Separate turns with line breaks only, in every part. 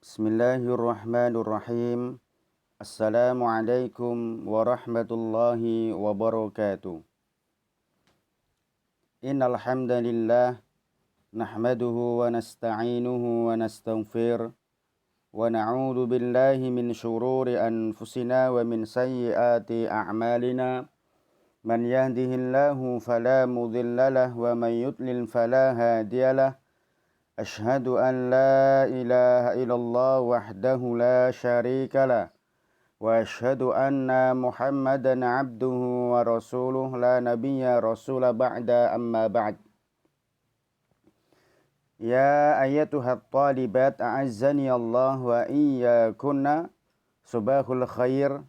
Bismillahirrahmanirrahim. Assalamualaikum warahmatullahi wabarakatuh. Innal hamdalillah nahmaduhu wa nasta'inuhu wa nastaghfir wa na'udzu billahi min shururi anfusina wa min sayyiati a'malina. Man yahdihillahu fala mudilla lahu wa man yudlil fala hadiyalah. Ashhadu an la ilaha illallah wahdahu la syarika lah wa ashhadu anna Muhammadan abduhu wa rasuluh la nabiyya rasula ba'da amma ba'd. Ya ayyatuhat talibat a'azzani Allah wa iyyakunna subahul khair.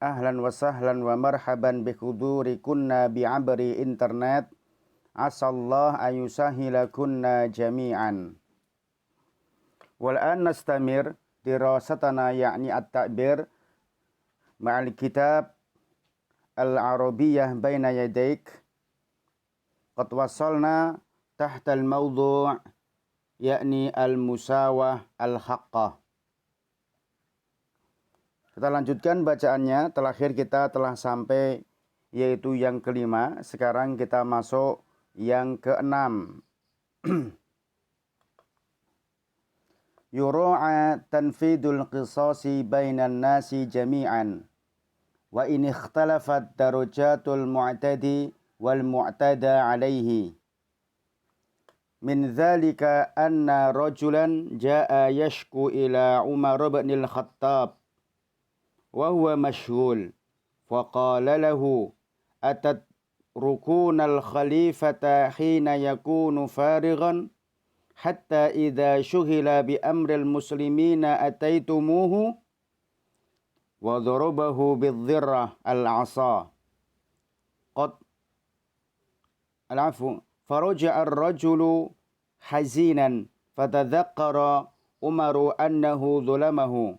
Ahlan wa sahlan wa marhaban bihudurikunna bi'abri internet. Asallah ayusahilakunna jami'an. Wal'an nastamir dirasatana ya'ni at-ta'bir ma'al kitab al-arabiyyah baina yadaik. Qad wasalna tahta al-mawdu' ya'ni al-musawah al-haqqah. Kita lanjutkan bacaannya. Terakhir kita telah sampai yaitu yang kelima. Sekarang kita masuk yang keenam. Yura'a tanfidul qisasi bainan nasi jami'an wa in ikhtalafat darajatul mu'tadi wal mu'tada alaihi. Min dhalika anna rajulan ja'a yashku ila Umar ibn al-Khattab wa huwa mashghul faqala lahu rukunal khalifata hina yakunu farigan hatta idza shughila bi amril muslimina ataitumuhu wa darabahu bidh-dhirrah al-'asa qad al-'afu faraja'a ar-rajulu hazinan fatadhakkara Umaru annahu dhulamahu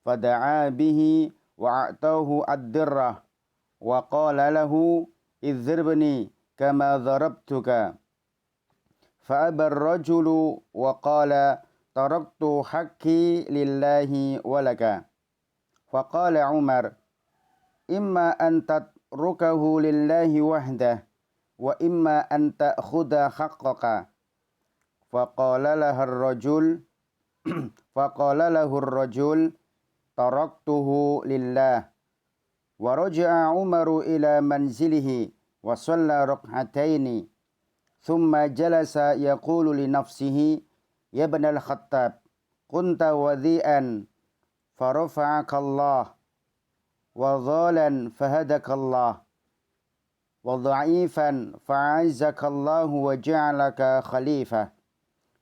fada'a bihi wa a'tahu ad-dhirrah wa qala lahu idhrbni kama dharabtuka fa'aba ar-rajulu wa qala taraktu haqqi lillahi walaka faqala Umar imma an tatrukahu lillahi wahdah wa imma an ta'khudha haqqaka faqala lahu ar-rajul taraktuhu lillah. Wa raja'a Umaru ila manzilihi wa shalla rak'ataini thumma jalasa yaqulu li nafsihi ya ibn al-Khattab kunta wadhi'an farafa'aka Allah wa dhalan fahadaka Allah wa dha'ifan fa'azzaka Allah wa ja'alaka khalifah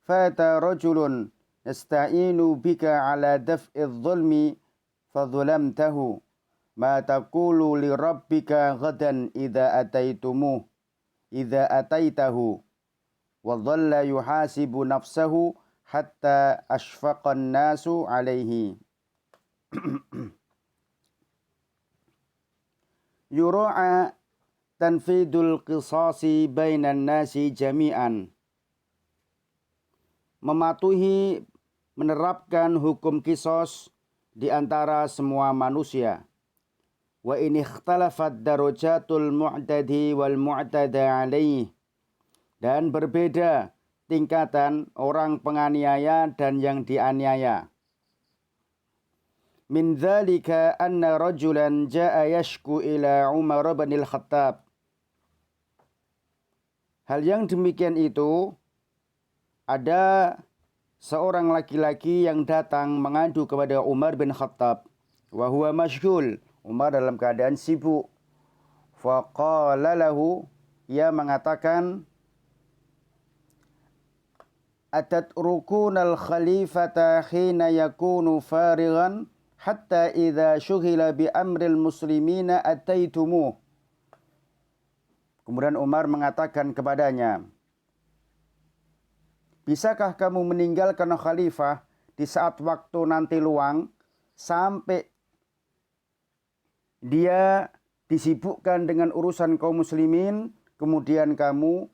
fata rajulun yasta'inu bika ala daf'i adh-dhulmi fadhulamtahu ma taqulu li rabbika ghadan idza ataitahu wa dhalla yuhasibu nafsahu hatta ashfaqan nasu alaihi. Yura'a tanfidul qisasi bainan nasi jami'an. Mematuhi menerapkan hukum qisas di antara semua manusia. Wa in ikhtalafat darajatul mu'tadi wal mu'tada alaih, dan berbeda tingkatan orang penganiaya dan yang dianiaya. Min dzalika anna rajulan jaa yashku ila Umar ibn al-Khattab. Hal yang demikian itu ada seorang laki-laki yang datang mengadu kepada Umar bin Khattab wa huwa mashghul. Umar dalam keadaan sibuk. Faqala lahu, ia mengatakan, atatrukunal khalifata hina yakunu farigan hatta idza shughila bi amril muslimina ataitumuh. Kemudian Umar mengatakan kepadanya, bisakah kamu meninggalkan khalifah di saat waktu nanti luang sampai dia disibukkan dengan urusan kaum muslimin, kemudian kamu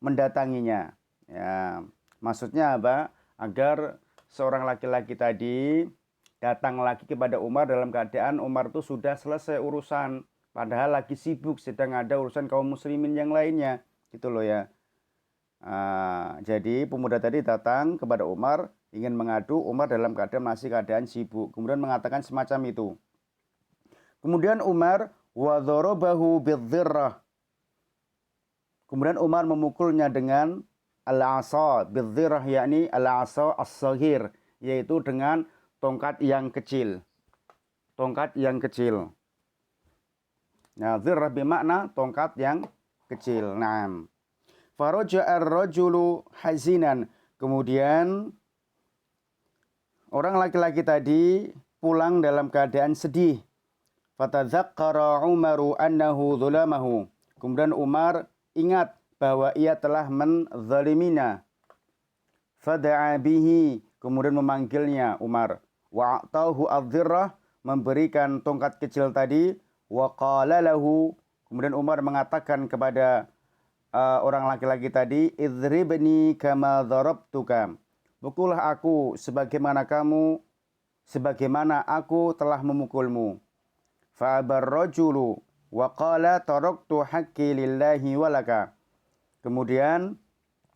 mendatanginya. Ya, maksudnya apa? Agar seorang laki-laki tadi datang lagi kepada Umar dalam keadaan Umar itu sudah selesai urusan, padahal lagi sibuk sedang ada urusan kaum muslimin yang lainnya, gitu loh ya. Jadi pemuda tadi datang kepada Umar ingin mengadu, Umar dalam keadaan sibuk, kemudian mengatakan semacam itu. Kemudian Umar wa dharabahu bidzirrah. Kemudian Umar memukulnya dengan al-asa bidzirrah, yakni al-asa as-saghir, yaitu dengan tongkat yang kecil. Tongkat yang kecil. Nah, dzirrah bermakna tongkat yang kecil. Naam. Faraja'a ar-rajulu hazinan. Kemudian orang laki-laki tadi pulang dalam keadaan sedih. Fatadzakkara Umaru annahu dzulamahu. Kemudian Umar ingat bahwa ia telah menzaliminya. Fada'a bihi. Kemudian memanggilnya Umar. Wa'atahu adh-dhirrah, memberikan tongkat kecil tadi. Wa qala lahu. Kemudian Umar mengatakan kepada orang laki-laki tadi, idribni kama dharabtuka. Pukullah aku sebagaimana aku telah memukulmu. Fa'abar rajulu wa qala taraktu haqqi lillahi walaka. Kemudian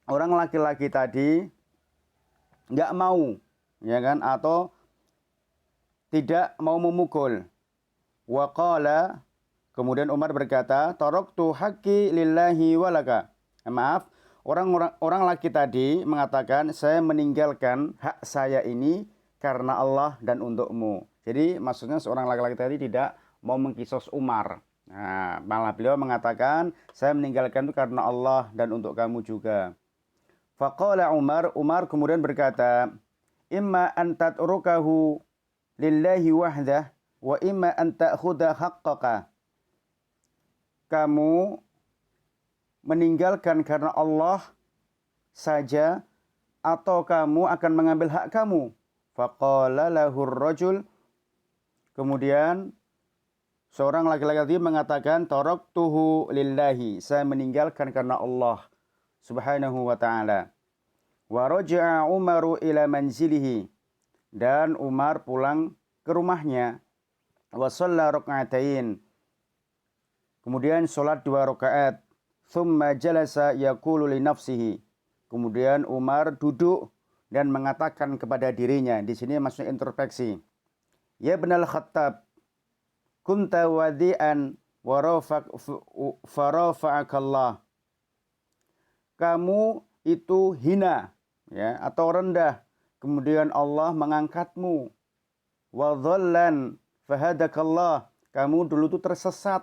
orang laki-laki tadi enggak mau, ya kan, atau tidak mau memukul. Wa qala, kemudian Umar berkata, taraktu haqqi lillahi walaka. Maaf, orang laki tadi mengatakan, saya meninggalkan hak saya ini karena Allah dan untukmu. Jadi maksudnya seorang laki-laki tadi tidak mau mengkisos Umar. Nah, malah beliau mengatakan, saya meninggalkan itu karena Allah dan untuk kamu juga. Faqala Umar kemudian berkata, imma an tatrukahu lillahi wahdah wa imma an ta'khudha haqqaka. Kamu meninggalkan karena Allah saja atau kamu akan mengambil hak kamu. Faqala lahur rajul. Kemudian seorang laki-laki mengatakan taraktuhu lillahi. Saya meninggalkan karena Allah Subhanahu wa ta'ala. Wa raja'a Umaru ila manzilihi. Dan Umar pulang ke rumahnya. Wa shalla raka'atain. Kemudian sholat 2 rakaat. Thumma jalasa yaqulu li nafsihi. Kemudian Umar duduk dan mengatakan kepada dirinya. Di sini maksudnya introspeksi. Ya ibnal Khattab, kunta wadi'an wa farafa'akallah. Kamu itu hina, ya, atau rendah. Kemudian Allah mengangkatmu. Wa dhallan fahadakallah. Kamu dulu itu tersesat.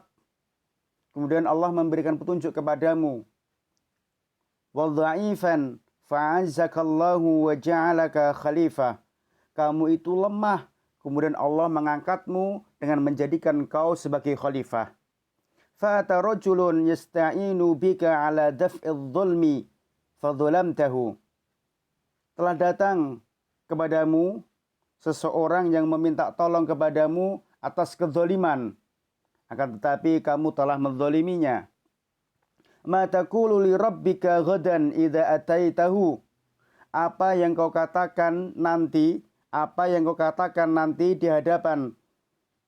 Kemudian Allah memberikan petunjuk kepadamu. Wa dha'ifan fa'azzakallahu wa ja'alaka khalifah. Kamu itu lemah. Kemudian Allah mengangkatmu dengan menjadikan kau sebagai khalifah. Fa'ata rajulun yasta'inu bika ala daf'idh dhulmi fadhulamtahu. Telah datang kepadamu seseorang yang meminta tolong kepadamu atas kezaliman, akan tetapi kamu telah menzaliminya. Ma taqulu li rabbika ghadan idza ataitahu. Apa yang kau katakan nanti di hadapan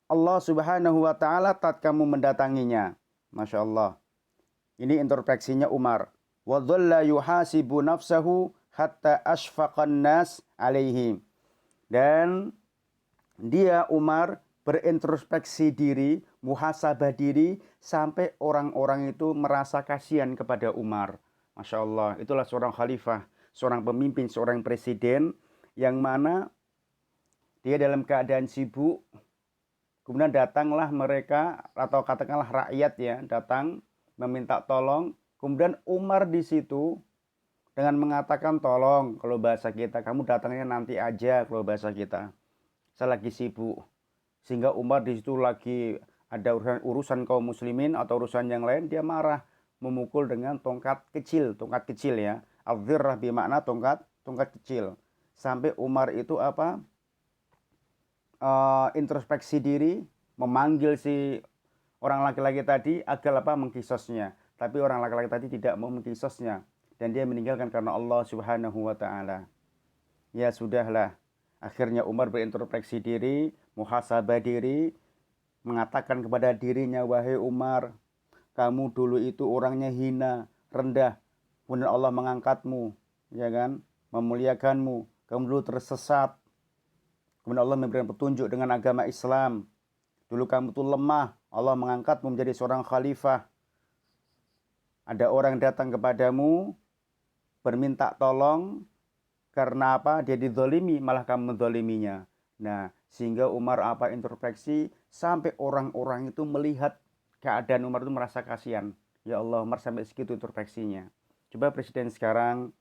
Allah Subhanahu wa ta'ala tatkala kamu mendatanginya. Masya Allah. Ini introspeksinya Umar. Wa dhalla yuhasibu nafsahu hatta asfaqan nas alaihi. Dan dia Umar berintrospeksi diri, muhasabah diri, sampai orang-orang itu merasa kasihan kepada Umar. Masya Allah, itulah seorang khalifah, seorang pemimpin, seorang presiden, yang mana dia dalam keadaan sibuk, kemudian datanglah mereka, atau katakanlah rakyat ya, datang meminta tolong, kemudian Umar di situ dengan mengatakan tolong, kalau bahasa kita, kamu datangnya nanti aja, kalau bahasa kita, saya lagi sibuk. Sehingga Umar di situ lagi ada urusan kaum muslimin atau urusan yang lain, dia marah, memukul dengan tongkat kecil ya. Adh-dhirrah bermakna tongkat kecil. Sampai Umar itu introspeksi diri, memanggil si orang laki-laki tadi agar mengkisosnya. Tapi orang laki-laki tadi tidak mau mengkisosnya, dan dia meninggalkan karena Allah Subhanahu wa ta'ala. Ya sudahlah. Akhirnya Umar berintrospeksi diri, muhasabah diri, mengatakan kepada dirinya, wahai Umar, kamu dulu itu orangnya hina, rendah. Kemudian Allah mengangkatmu, ya kan? Memuliakanmu. Kamu dulu tersesat. Kemudian Allah memberikan petunjuk dengan agama Islam. Dulu kamu tuh lemah, Allah mengangkatmu menjadi seorang khalifah. Ada orang datang kepadamu, berminta tolong, karena apa? Dia dizalimi, malah kamu menzaliminya. Nah, sehingga Umar introspeksi, sampai orang-orang itu melihat keadaan Umar itu merasa kasihan. Ya Allah, Umar sampai segitu introspeksinya. Coba presiden sekarang,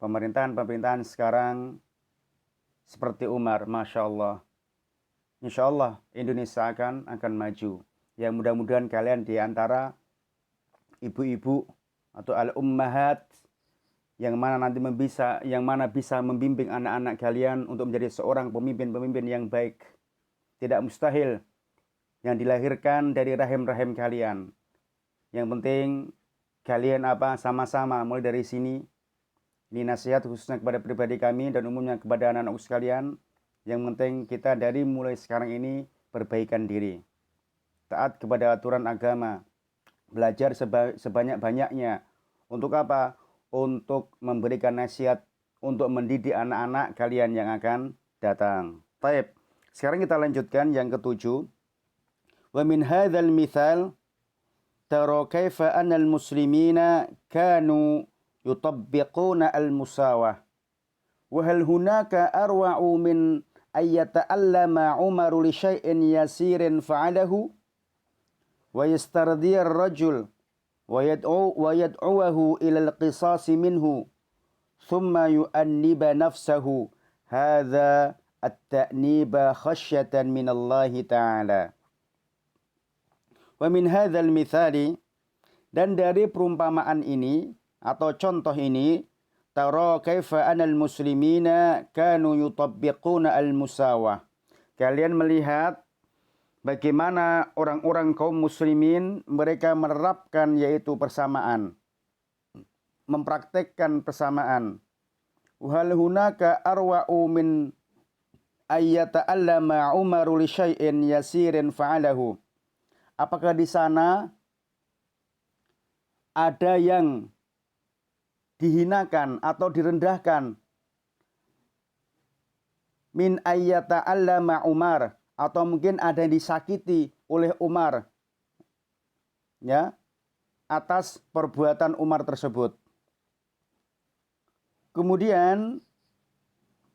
pemerintahan sekarang, seperti Umar, Masya Allah. Insya Allah Indonesia akan maju. Ya mudah-mudahan kalian di antara ibu-ibu atau al-ummahat yang mana bisa membimbing anak-anak kalian untuk menjadi seorang pemimpin-pemimpin yang baik. Tidak mustahil yang dilahirkan dari rahim-rahim kalian. Yang penting kalian sama-sama mulai dari sini. Ini nasihat khususnya kepada pribadi kami dan umumnya kepada anak-anak sekalian. Yang penting kita dari mulai sekarang ini perbaikan diri. Taat kepada aturan agama. Belajar sebanyak-banyaknya. Untuk apa? Untuk memberikan nasihat, untuk mendidik anak-anak kalian yang akan datang. Baik. Sekarang kita lanjutkan yang ketujuh. Wa min hadzal mithal tara kaifa anal muslimina kanu yutabbiquna al-musawah. Wa hal hunaka arwa'u min ayyata'allama Umaru li syai'in yasirin fa'alahu wa yastardiyar rajul wa yad'uwahu ila al-qisasi minhu thumma yu'anniba nafsahu hadha at-ta'niba khasyatan min Allah ta'ala. Wa min hadzal mithali, dan dari perumpamaan ini atau contoh ini, tara kaifa anal muslimina kanu yutabbiquna al-musawah. Kalian melihat bagaimana orang-orang kaum muslimin mereka menerapkan yaitu persamaan, mempraktekkan persamaan. Hal hunaka arwa'u min ayyata'allama Umaru li syai'in yasirin fa'alahu. Apakah di sana ada yang dihinakan atau direndahkan? Min ayyata'allama Umar, atau mungkin ada yang disakiti oleh Umar, ya, atas perbuatan Umar tersebut. Kemudian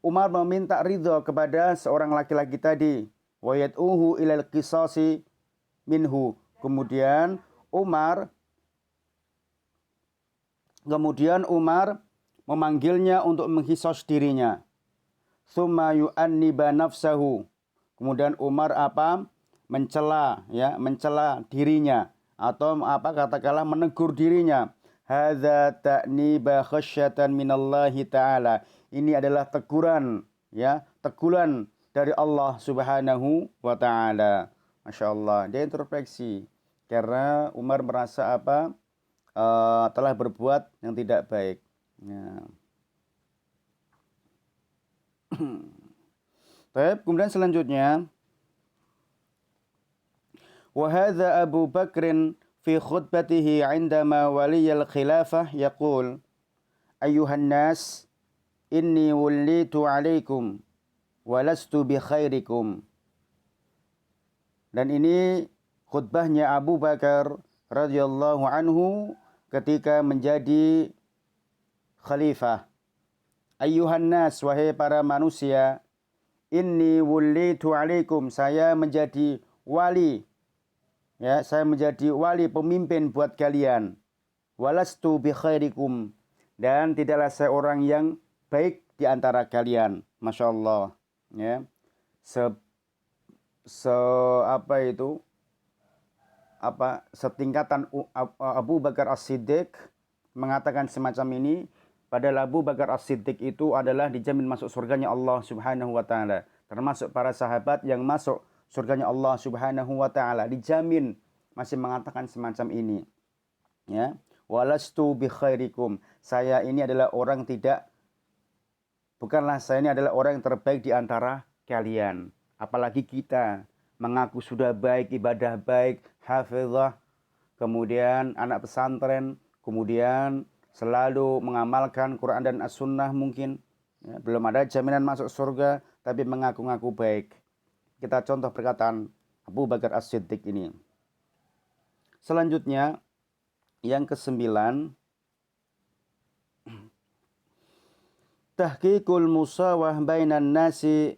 Umar meminta ridho kepada seorang laki-laki tadi, wa yad'uhu ilal qisasi minhu. Kemudian Umar memanggilnya untuk menghisos dirinya. Tsumma yu'anniba nafsahu. Kemudian Umar mencela dirinya atau katakanlah menegur dirinya. Hadza ta'niba khasyatan minallahi ta'ala. Ini adalah teguran dari Allah Subhanahu wa taala. Masya Allah, dia introspeksi karena Umar merasa telah berbuat yang tidak baik. Ya. Baik, kemudian selanjutnya, wa hadza Abu Bakrin fi khutbatihi 'indama waliyal khilafah yaqul ayyuhan nas inni wullitu 'alaikum wa lastu bi khairikum. Dan ini khutbahnya Abu Bakar radhiyallahu anhu ketika menjadi khalifah. Ayyuhan nas, wahai para manusia, inni wullitu alaikum, saya menjadi wali. Ya, saya menjadi wali pemimpin buat kalian. Walastu bi khairikum, dan tidaklah saya orang yang baik di antara kalian. Masya Allah. Ya. Setingkatan Abu Bakar As-Siddiq mengatakan semacam ini, padahal Abu Bakar As-Siddiq itu adalah dijamin masuk surganya Allah Subhanahu wa taala, termasuk para sahabat yang masuk surganya Allah Subhanahu wa taala, dijamin, masih mengatakan semacam ini. Ya, walastu bi khairikum, saya ini adalah orang tidak Bukanlah saya ini adalah orang yang terbaik di antara kalian. Apalagi kita mengaku sudah baik, ibadah baik, hafizah, kemudian anak pesantren, kemudian selalu mengamalkan Quran dan As-Sunnah mungkin. Ya, belum ada jaminan masuk surga, tapi mengaku-ngaku baik. Kita contoh perkataan Abu Bakar As-Siddiq ini. Selanjutnya, yang ke-9, tahqiqul musawah bainan nasi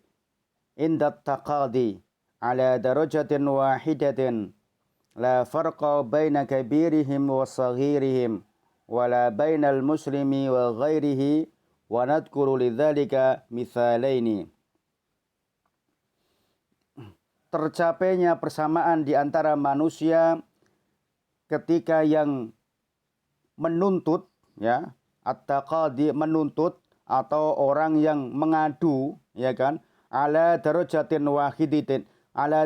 indat taqadi ala darajatin wahidatin la farqa baina kabirihim wa saghirihim wala bainal muslimi wa ghairihi wa nadhkuru lidzalika mithalaini. Tercapainya persamaan di antara manusia ketika yang menuntut, ya, at-taqadi menuntut, atau orang yang mengadu, ya kan, ala darajatin wahidatin, ala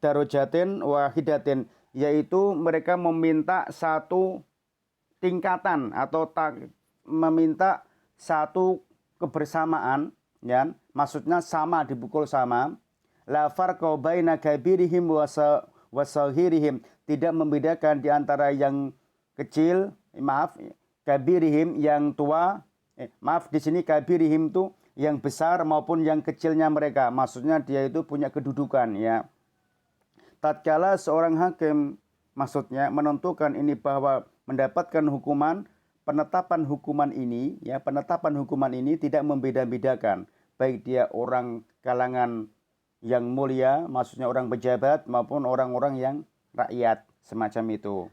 darajatin wahidatin, yaitu mereka meminta satu tingkatan atau meminta satu kebersamaan, ya, maksudnya sama, dipukul sama. La farqa baina kabirihim wa saghirihim, tidak membedakan di antara yang kecil, kabirihim yang tua, di sini kabirihim itu yang besar maupun yang kecilnya mereka. Maksudnya dia itu punya kedudukan, ya. Tatkala seorang hakim maksudnya menentukan ini bahwa mendapatkan hukuman, penetapan hukuman ini, ya, penetapan hukuman ini tidak membeda-bedakan baik dia orang kalangan yang mulia, maksudnya orang pejabat maupun orang-orang yang rakyat, semacam itu.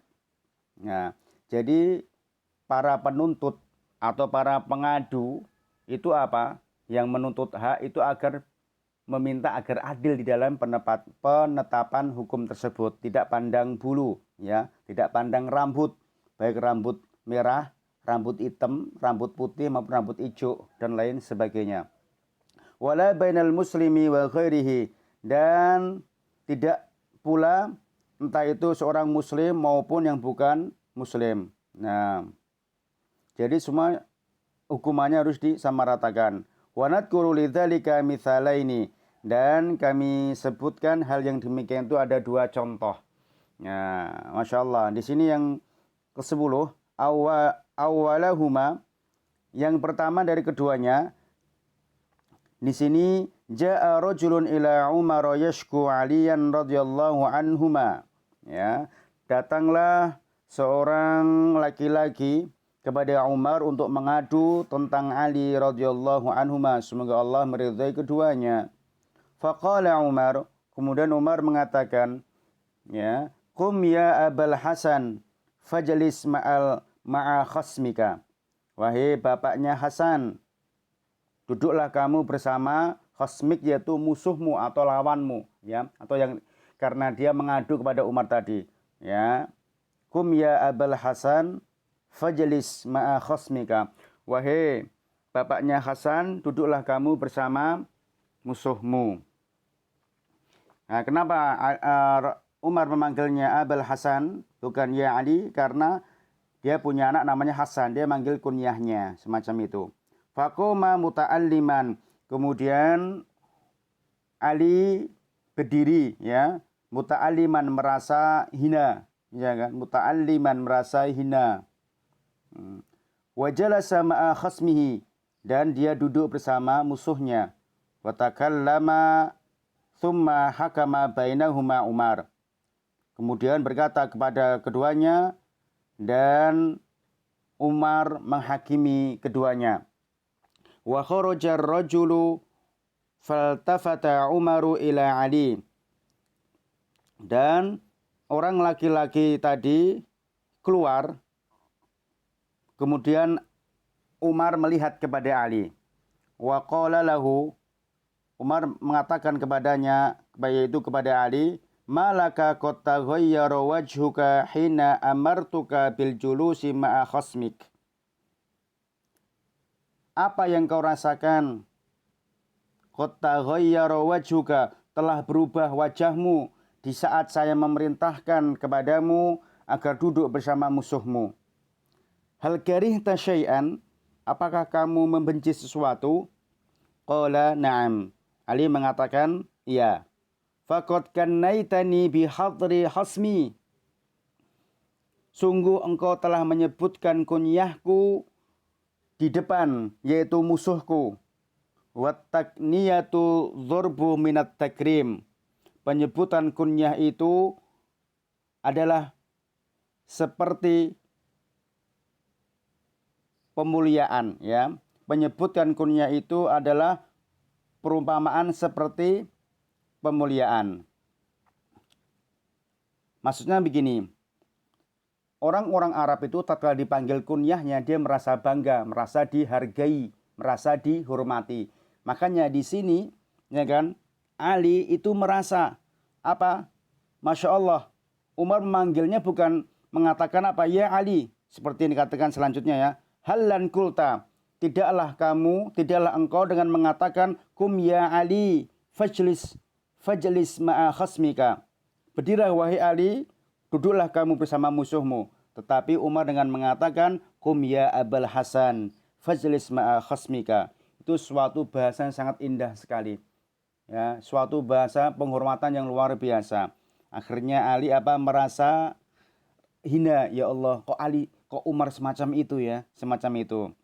Nah, jadi para penuntut atau para pengadu itu apa? Yang menuntut hak itu agar meminta agar adil di dalam penetapan hukum tersebut, tidak pandang bulu, ya, tidak pandang rambut, baik rambut merah, rambut hitam, rambut putih maupun rambut hijau dan lain sebagainya. Wala bainal muslimi wa ghairihi, dan tidak pula entah itu seorang muslim maupun yang bukan muslim. Nah, jadi semua hukumannya harus disamaratakan. Wa nadhkuru lidzalika mithalaini, dan kami sebutkan hal yang demikian itu ada 2 contoh. Nah, Masya Allah. Di sini yang ke-10, awwalahuma, yang pertama dari keduanya. Di sini jaa rajulun ila Umar yashku Aliyan radhiyallahu anhuma. Ya, datanglah seorang laki-laki kepada Umar untuk mengadu tentang Ali radhiyallahu anhuma, semoga Allah meridhai keduanya. Faqala Umar, kemudian Umar mengatakan, ya, qum ya Abul Hasan fajlis ma'a khasmika. Wahai bapaknya Hasan, duduklah kamu bersama khasmik, yaitu musuhmu atau lawanmu, ya, atau yang karena dia mengadu kepada Umar tadi, ya. Qum ya Abul Hasan fajlis ma'a khasmika. Wahai bapaknya Hasan, duduklah kamu bersama musuhmu. Nah, kenapa Umar memanggilnya Abul Hasan bukan ya Ali? Karena dia punya anak namanya Hasan, dia manggil kunyahnya semacam itu. Faqoma muta'alliman, kemudian Ali berdiri, ya, muta'alliman merasa hina, ya kan, muta'alliman merasa hina. Wa jalasa ma'a khasmihi, dan dia duduk bersama musuhnya. Wa takallama thumma hakama bainahuma Umar, kemudian berkata kepada keduanya, dan Umar menghakimi keduanya. Wa kharaja ar-rajulu faltafata Umaru ila Ali, dan orang laki-laki tadi keluar, kemudian Umar melihat kepada Ali. Wa qala lahu, Umar mengatakan kepadanya, yaitu kepada Ali, malaka qad taghayyara wajhuka hina amartuka bil julusi ma'a khasmik. Apa yang kau rasakan? Qad taghayyara wajhuka, telah berubah wajahmu di saat saya memerintahkan kepadamu agar duduk bersama musuhmu. Hal karihta syai'an, apakah kamu membenci sesuatu? Qala na'am. Ali mengatakan, iya. Faqad kannaitani bihadri hasmi. Sungguh engkau telah menyebutkan kunyahku di depan, yaitu musuhku. Wattakniyatu dzurbu minat takrim. Penyebutan kunyah itu adalah seperti pemuliaan, ya. Penyebutkan kunyah itu adalah perumpamaan seperti pemuliaan. Maksudnya begini, orang-orang Arab itu tatkala dipanggil kunyahnya dia merasa bangga, merasa dihargai, merasa dihormati. Makanya di sini, ya kan, Ali itu merasa apa? Masya Allah, Umar memanggilnya bukan mengatakan apa? Ya Ali, seperti yang dikatakan selanjutnya ya. Halan kulta, tidaklah engkau dengan mengatakan kum ya Ali, fajlis ma'a khasmika. Berdirilah wahai Ali, duduklah kamu bersama musuhmu. Tetapi Umar dengan mengatakan kum ya Abul Hasan, fajlis ma'a khasmika. Itu suatu bahasa yang sangat indah sekali. Ya, suatu bahasa penghormatan yang luar biasa. Akhirnya Ali merasa hina, ya Allah, kok Umar semacam itu ya, semacam itu.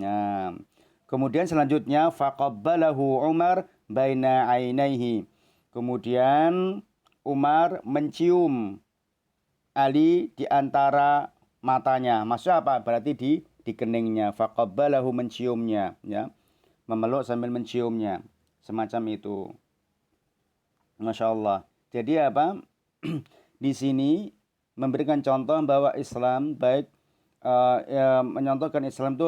Nah, kemudian selanjutnya faqabbalahu Umar baina ainaihi. Kemudian Umar mencium Ali di antara matanya. Maksudnya apa? Berarti di keningnya. Faqabbalahu, menciumnya, ya. Memeluk sambil menciumnya. Semacam itu. Masya Allah. Jadi apa? Di sini memberikan contoh bahwa Islam baik menyontohkan Islam itu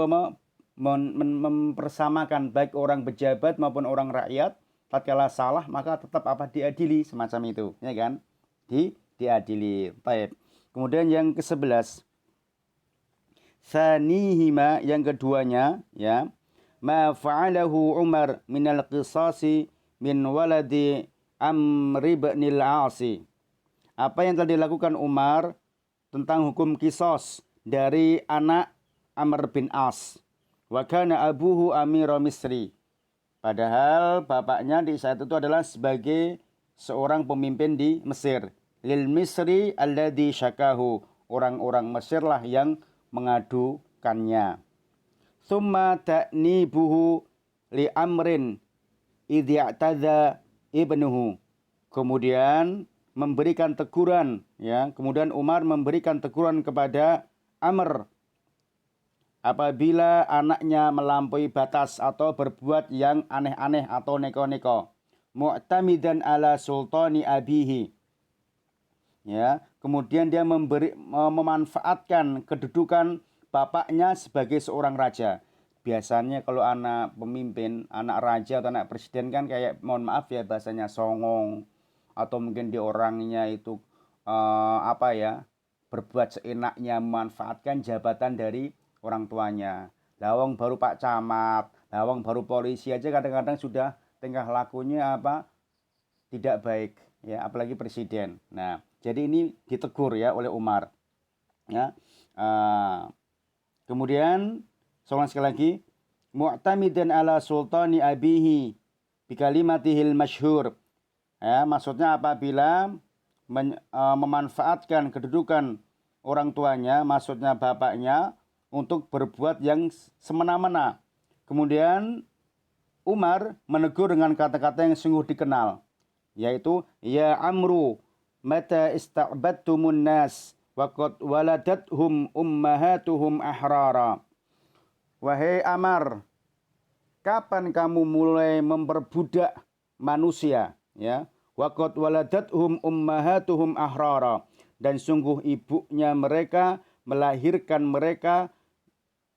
mempersamakan baik orang pejabat maupun orang rakyat. Tatkala salah maka tetap diadili, semacam itu, ya kan? Diadili. Baik. Kemudian yang ke-11. Tsanihima, yang keduanya, ya. Ma fa'alahu Umar minal qisasi min waladi Amr ibn al-Asi. Apa yang telah dilakukan Umar tentang hukum kisos dari anak Amr bin As. Wa kana abuhu amira Misri. Padahal bapaknya di saat itu adalah sebagai seorang pemimpin di Mesir. Lil Misri alladhi syakahu. Orang-orang Mesir lah yang mengadukannya. Thumma ta'nibuhu li Amrin idhi'tadha ibnuhu. Kemudian memberikan teguran, ya. Kemudian Umar memberikan teguran kepada Amr apabila anaknya melampaui batas atau berbuat yang aneh-aneh atau neko-neko. Mu'tamidan ala sultani abihi. Ya, kemudian dia memanfaatkan kedudukan bapaknya sebagai seorang raja. Biasanya kalau anak pemimpin, anak raja atau anak presiden kan kayak, mohon maaf ya bahasanya, songong. Atau mungkin dia orangnya itu berbuat seenaknya, memanfaatkan jabatan dari orang tuanya. Lawang baru Pak Camat, lawang baru polisi aja kadang-kadang sudah tingkah lakunya tidak baik, ya, apalagi presiden. Nah, jadi ini ditegur ya oleh Umar. Ya. Kemudian seorang sekali lagi, mu'tamidan ala sultani abihi bikalimatihil masyhur. Ya, maksudnya apabila memanfaatkan kedudukan orang tuanya, maksudnya bapaknya, untuk berbuat yang semena-mena. Kemudian Umar menegur dengan kata-kata yang sungguh dikenal, yaitu ya Amru mata ista'badtumun nas waqad waladathum ummahatuhum ahrara. Wahai Amar, kapan kamu mulai memperbudak manusia, ya? Waqad waladathum ummahatuhum ahrara, dan sungguh ibunya mereka melahirkan mereka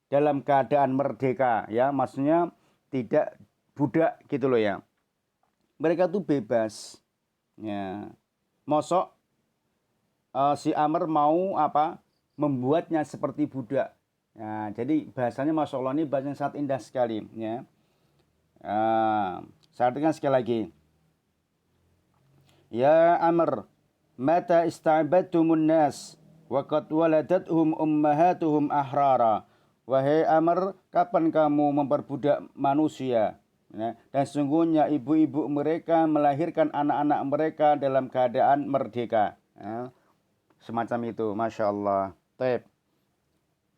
dalam keadaan merdeka, ya, maksudnya tidak budak gitu loh ya. Mereka tuh bebas. Ya. Mosok si Amr mau membuatnya seperti budak. Ya, jadi bahasanya Masya Allah ini bahasa yang sangat indah sekali, ya. Saya artikan sekali lagi. Ya Amr, mata ista'badtumun nas waqad waladathum ummahatuhum ahrara. Wahai Amr, kapan kamu memperbudak manusia? Ya, dan sesungguhnya ibu-ibu mereka melahirkan anak-anak mereka dalam keadaan merdeka. Ya, semacam itu, Masya Allah. Taib.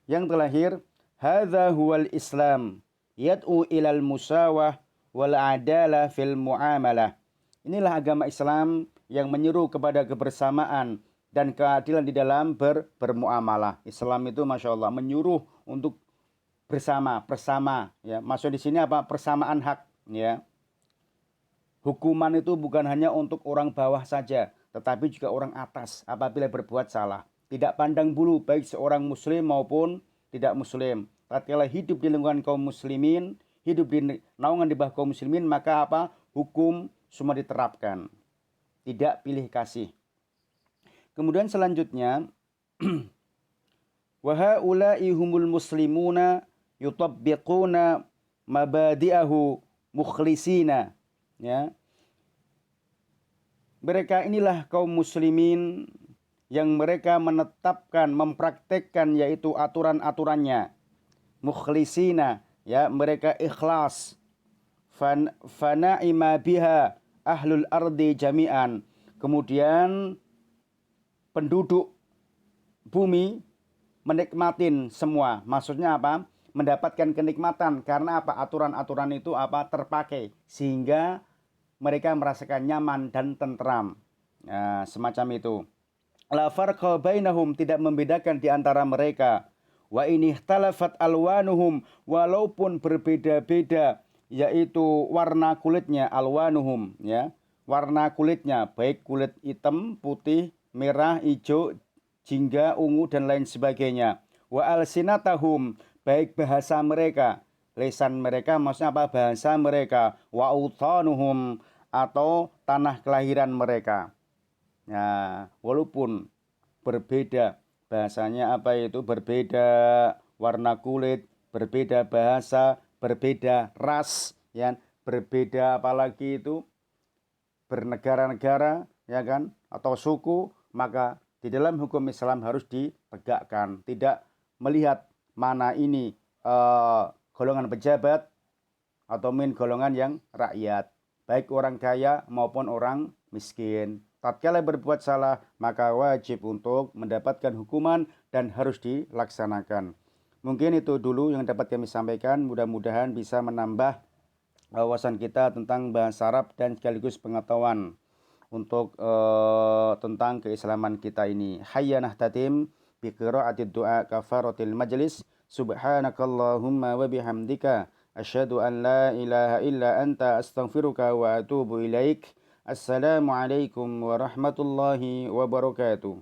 Yang terakhir, hadza huwal Islam yad'u ilal musawah wal adalah fil muamalah. Inilah agama Islam yang menyeru kepada kebersamaan dan keadilan di dalam bermuamalah. Islam itu Masya Allah menyuruh untuk bersama ya. Maksud di sini apa? Persamaan hak ya. Hukuman itu bukan hanya untuk orang bawah saja, tetapi juga orang atas apabila berbuat salah. Tidak pandang bulu baik seorang muslim maupun tidak muslim. Tatkala hidup di lingkungan kaum muslimin, hidup di naungan di bawah kaum muslimin, maka apa? Hukum semua diterapkan. Tidak pilih kasih. Kemudian selanjutnya, wa haula'i humul muslimuna yutabbiquna mabadi'ahu mukhlisina. Ya. Mereka inilah kaum muslimin yang mereka menetapkan, mempraktekkan yaitu aturan-aturannya. Mukhlisina, ya, mereka ikhlas. Fana'ima biha ahlul ardi jami'an. Kemudian penduduk bumi menikmatin semua. Maksudnya apa? Mendapatkan kenikmatan karena apa? Aturan-aturan itu apa? Terpakai sehingga mereka merasakan nyaman dan tentram. Nah, semacam itu. La farqa bainahum, tidak membedakan di antara mereka. Wa ini ikhtalafat alwanuhum, walaupun berbeda-beda yaitu warna kulitnya, alwanuhum ya. Warna kulitnya baik kulit hitam, putih, merah, hijau, jingga, ungu dan lain sebagainya. Wa alsinatahum, baik bahasa mereka, lisan mereka maksudnya apa? Bahasa mereka. Wa utanuhum, atau tanah kelahiran mereka. Nah, walaupun berbeda bahasanya apa itu, berbeda warna kulit, berbeda bahasa, berbeda ras, ya, berbeda apalagi itu bernegara-negara, ya kan, atau suku, maka di dalam hukum Islam harus ditegakkan, tidak melihat mana ini golongan pejabat atau golongan yang rakyat, baik orang kaya maupun orang miskin. Tatkala berbuat salah, maka wajib untuk mendapatkan hukuman dan harus dilaksanakan. Mungkin itu dulu yang dapat kami sampaikan. Mudah-mudahan bisa menambah wawasan kita tentang bahasa Arab dan sekaligus pengetahuan untuk tentang keislaman kita ini. Hayya nahtatim bi qiraatid du'a kafaratil majlis. Subhanakallahumma wa bihamdika asyhadu an la ilaha illa anta astaghfiruka wa atubu ilaik. Assalamualaikum warahmatullahi wabarakatuh.